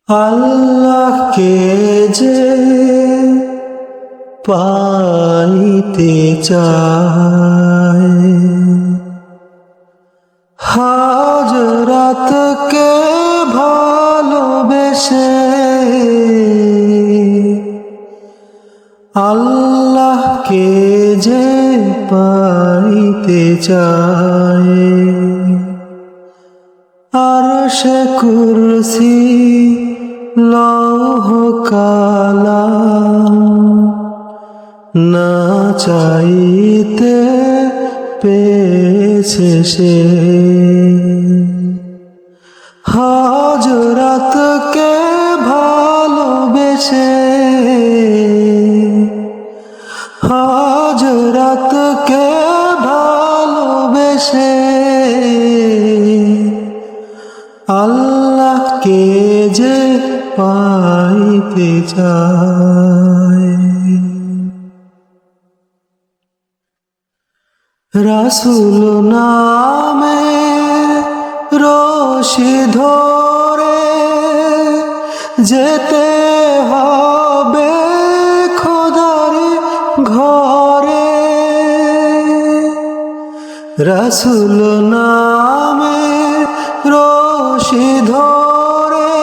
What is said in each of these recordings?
আল্লাহকে যে পাইতে চায়, হযরতকে ভালোবেসে আল্লাহকে যে পাইতে চায়, আরশে কুরসি লৌহ কালাম না চাইতে পেয়েছে সে, হযরতকে ভালোবেসে হযরতকে ভালোবেসে আল্লাহকে যে পাইতে চায়। রাসূল নামে রশি ধরে যেতে হবে খোদার ঘরে, রাসূল নামে রশি ধরে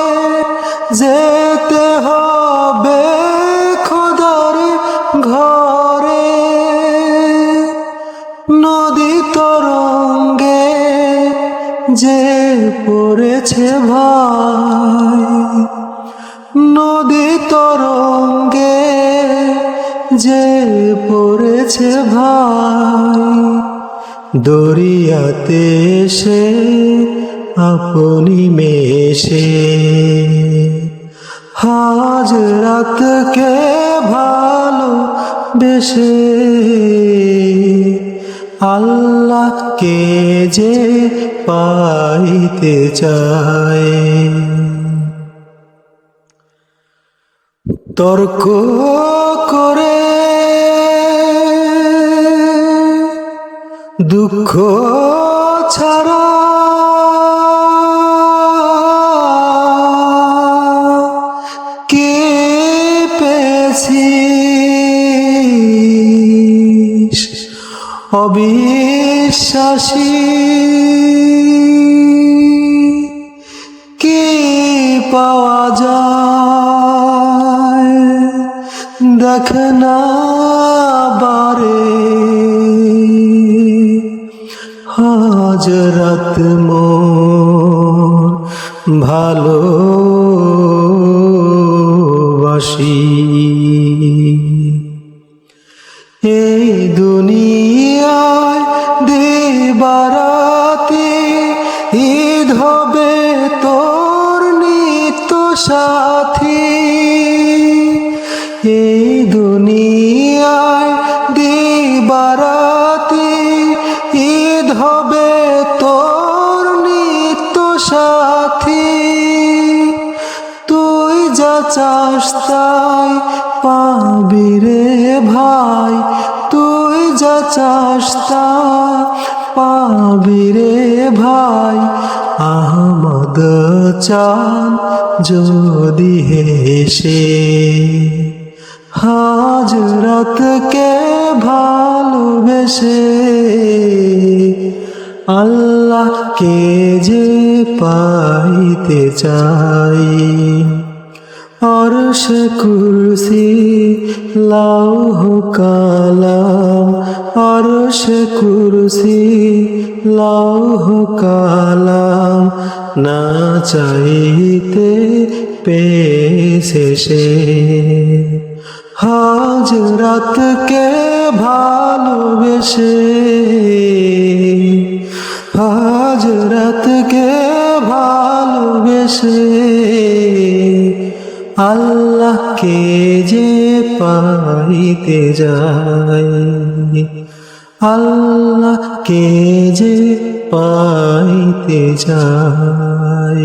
যেতে হবে খোদার ঘরে, নদী তরঙ্গে যে পড়েছে ভাই, নদী তরঙ্গে যে পড়েছে ভাই, দরিয়াতে সে আপনি মেশে হযরতকে ভালোবেসে আল্লাহকে যে পাইতে চায়। তর্ক করে দুঃখ ছাড়া কে পেয়েছিস অবিশ্বাসী, কি পাওয়া যায় দেখ না বারে, হযরত মোর ভালোবাসি। এই দুনিয়ায় দিবারাতে ঈদ হবে তোর নিত্য সাথী, এই দুনিয়ায় দিবারাতে ঈদ হবে তোর নিত্য সাথী, তুই যা চাস তাই পাবি রে ভাই, তুই যা চাস তা পাবি রে ভাই, আহমদ চান যদি হেসে হযরতকে ভালোবেসে আল্লাহকে যে পাইতে চাই, আরশে কুরসি লৌহ কালাম, আরশে কুরসি লৌহ কালাম না চাইতে পেয়েছে সে, হযরতকে ভালোবেসে হযরতকে ভালোবেসে আল্লাহকে যে পাইতে যায়, আল্লাহকে যে পাইতে যায়।